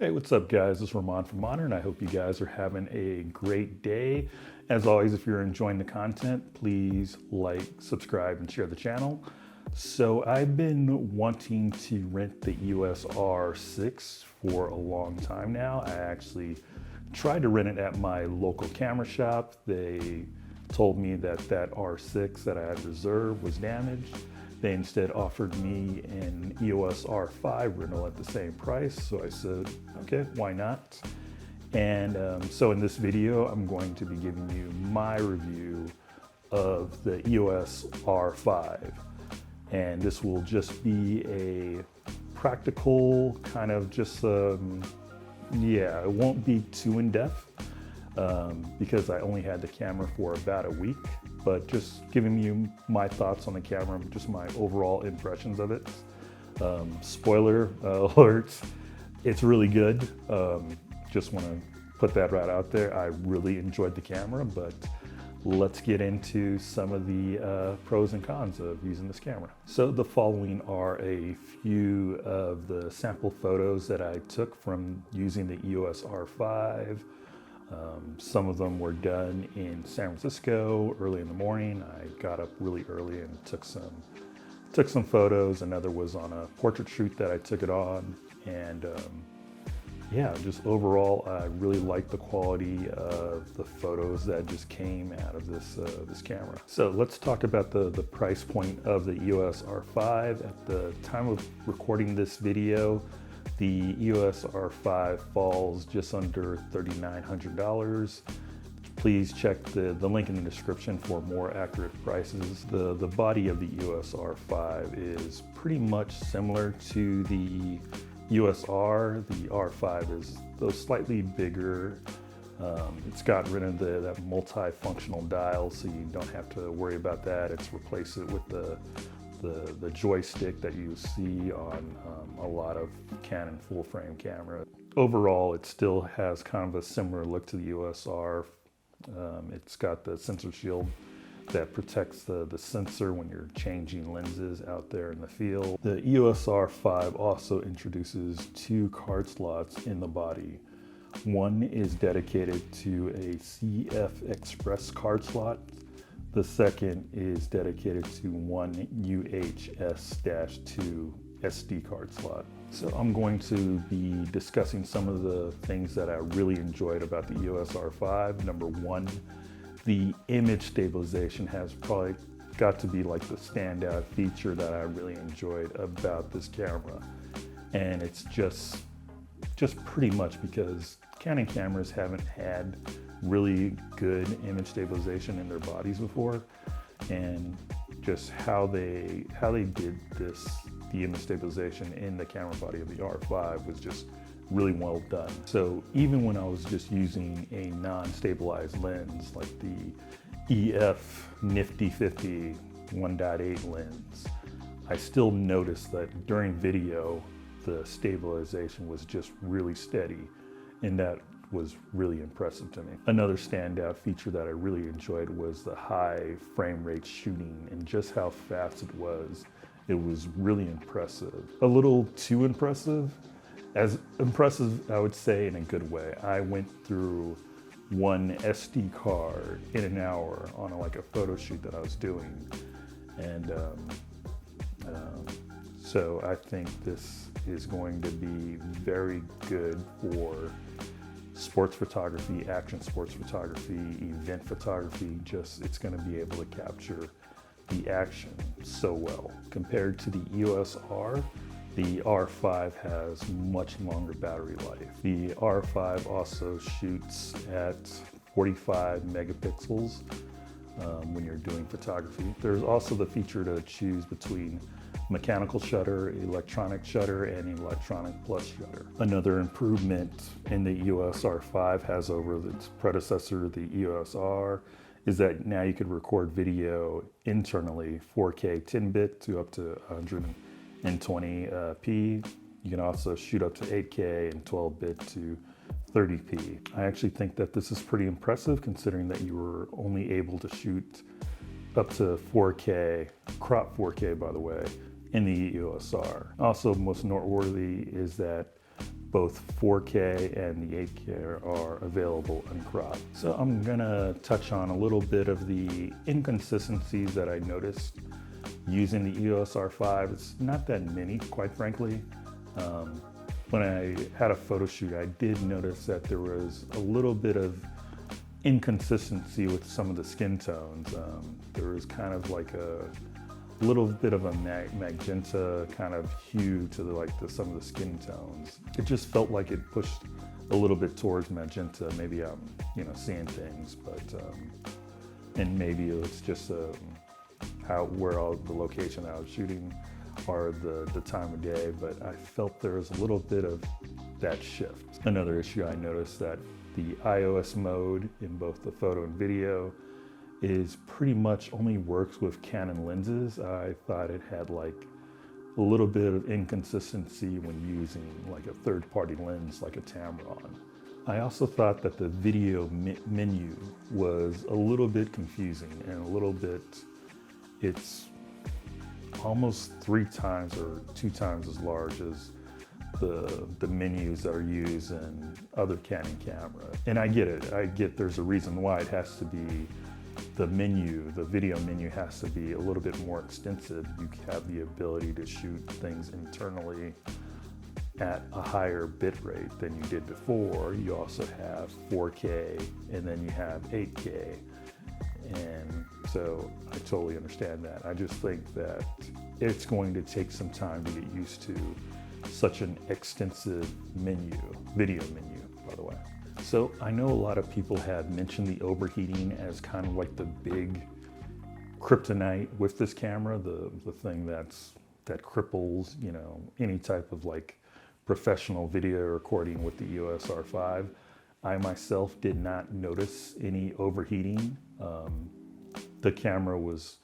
Hey, what's up guys? This is Ramon from Honor and I hope you guys are having a great day. As always, if you're enjoying the content, please like, subscribe, and share the channel. So I've been wanting to rent the EOS R6 for a long time now. I actually tried to rent it at my local camera shop. They told me that R6 that I had reserved was damaged. They instead offered me an EOS R5 rental at the same price. So I said, okay, why not? And so in this video, I'm going to be giving you my review of the EOS R5. And this will just be a practical kind of just, yeah, it won't be too in-depth because I only had the camera for about a week. But just giving you my thoughts on the camera, just my overall impressions of it. Spoiler alert, it's really good. Just want to put that right out there. I really enjoyed the camera, but let's get into some of the pros and cons of using this camera. So the following are a few of the sample photos that I took from using the EOS R5. Some of them were done in San Francisco early in the morning. I got up really early and took some photos. Another was on a portrait shoot that I took it on. And yeah, just overall, I really liked the quality of the photos that just came out of this camera. So let's talk about the price point of the EOS R5. At the time of recording this video, the EOS R5 falls just under $3,900. Please check the link in the description for more accurate prices. The body of the EOS R5 is pretty much similar to the EOS R. The R5 is though slightly bigger. It's got rid of that multifunctional dial, so you don't have to worry about that. It's replaced it with the joystick that you see on a lot of Canon full frame camera. Overall, it still has kind of a similar look to the EOS R. It's got the sensor shield that protects the sensor when you're changing lenses out there in the field. The EOS R5 also introduces two card slots in the body. One is dedicated to a CF Express card slot. The second is dedicated to one UHS-2 SD card slot. So I'm going to be discussing some of the things that I really enjoyed about the EOS R5. Number one, the image stabilization has probably got to be like the standout feature that I really enjoyed about this camera. And it's just pretty much because Canon cameras haven't had really good image stabilization in their bodies before, and just how they did the image stabilization in the camera body of the R5 was just really well done. So even when I was just using a non-stabilized lens like the EF Nifty 50 1.8 lens, I still noticed that during video the stabilization was just really steady, and that was really impressive to me. Another standout feature that I really enjoyed was the high frame rate shooting and just how fast it was. It was really impressive. A little too impressive. As impressive, I would say, in a good way. I went through one SD card in an hour on like a photo shoot that I was doing. And so I think this is going to be very good for sports photography, action sports photography, event photography. Just, it's going to be able to capture the action so well. Compared to the EOS R, the R5 has much longer battery life. The R5 also shoots at 45 megapixels when you're doing photography. There's also the feature to choose between mechanical shutter, electronic shutter, and electronic plus shutter. Another improvement in the EOS R5 has over its predecessor, the EOS R, is that now you could record video internally 4K 10-bit to up to 120p. You can also shoot up to 8K and 12-bit to 30p. I actually think that this is pretty impressive considering that you were only able to shoot up to 4K, crop 4K by the way, in the EOS R. Also most noteworthy is that both 4K and the 8K are available uncropped. So I'm gonna touch on a little bit of the inconsistencies that I noticed using the EOS R5. It's not that many, quite frankly. When I had a photo shoot, I did notice that there was a little bit of inconsistency with some of the skin tones. There was kind of like a little bit of a magenta kind of hue to some of the skin tones. It just felt like it pushed a little bit towards magenta. Maybe I'm, seeing things, but and maybe it's just the location I was shooting or the time of day. But I felt there was a little bit of that shift. Another issue I noticed that the iOS mode in both the photo and video is pretty much only works with Canon lenses. I thought it had like a little bit of inconsistency when using like a third-party lens like a Tamron. I also thought that the video menu was a little bit confusing and a little bit, it's almost 3 times or 2 times as large as the menus that are used in other Canon cameras. And I get it, there's a reason why it has to be the video menu has to be a little bit more extensive. You have the ability to shoot things internally at a higher bit rate than you did before. You also have 4K and then you have 8K. And so I totally understand that. I just think that it's going to take some time to get used to such an extensive video menu, by the way. So I know a lot of people have mentioned the overheating as kind of like the big kryptonite with this camera, the thing that cripples, any type of like professional video recording with the EOS R5. I myself did not notice any overheating. The camera was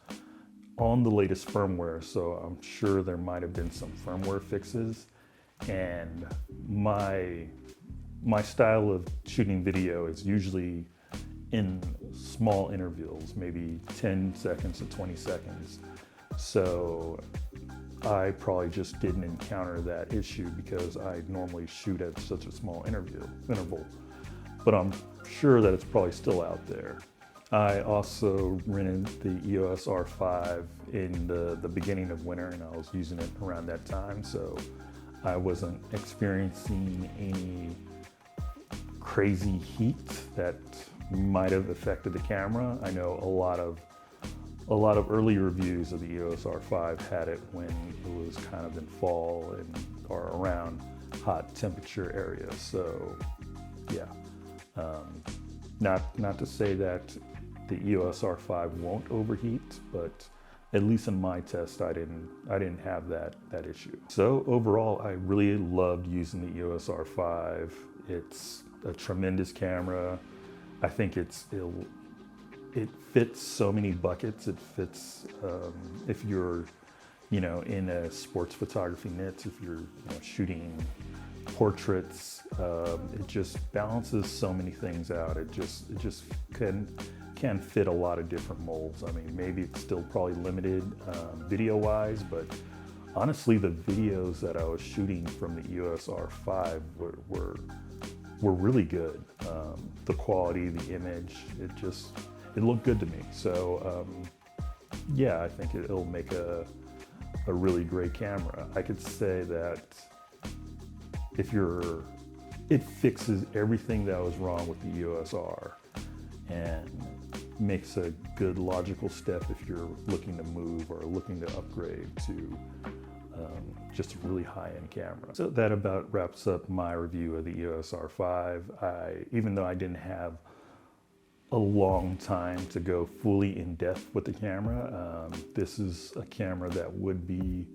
on the latest firmware, so I'm sure there might have been some firmware fixes. And my style of shooting video is usually in small intervals, maybe 10 seconds to 20 seconds. So I probably just didn't encounter that issue because I normally shoot at such a small interval. But I'm sure that it's probably still out there. I also rented the EOS R5 in the beginning of winter, and I was using it around that time, so I wasn't experiencing any crazy heat that might have affected the camera. I know a lot of early reviews of the EOS R5 had it when it was kind of in fall or around hot temperature areas. So yeah, not to say that the EOS R5 won't overheat, but at least in my test, I didn't have that issue. So overall, I really loved using the EOS R5. It's a tremendous camera. I think it fits so many buckets. It fits if you're, in a sports photography niche, if you're shooting portraits, it just balances so many things out. It just can fit a lot of different molds. I mean, maybe it's still probably limited video-wise, but honestly, the videos that I was shooting from the EOS R5 were really good. The quality, the image, it looked good to me. So yeah, I think it'll make a really great camera. I could say that it fixes everything that was wrong with the EOS R and makes a good logical step if you're looking to move or looking to upgrade to just a really high-end camera. So that about wraps up my review of the EOS R5. Even though I didn't have a long time to go fully in depth with the camera, this is a camera that would be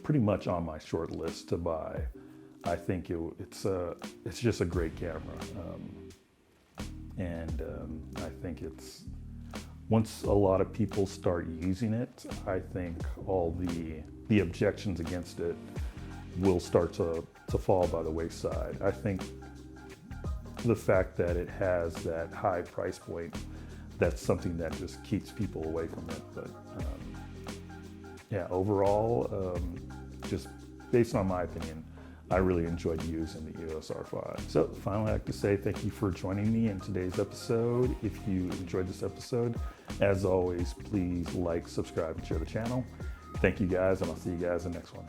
pretty much on my short list to buy. I think it's just a great camera, and I think once a lot of people start using it, I think all the objections against it will start to fall by the wayside. I think the fact that it has that high price point, that's something that just keeps people away from it. But yeah, overall, just based on my opinion, I really enjoyed using the EOS R5. So finally, I'd like to say thank you for joining me in today's episode. If you enjoyed this episode, as always, please like, subscribe, and share the channel. Thank you guys, and I'll see you guys in the next one.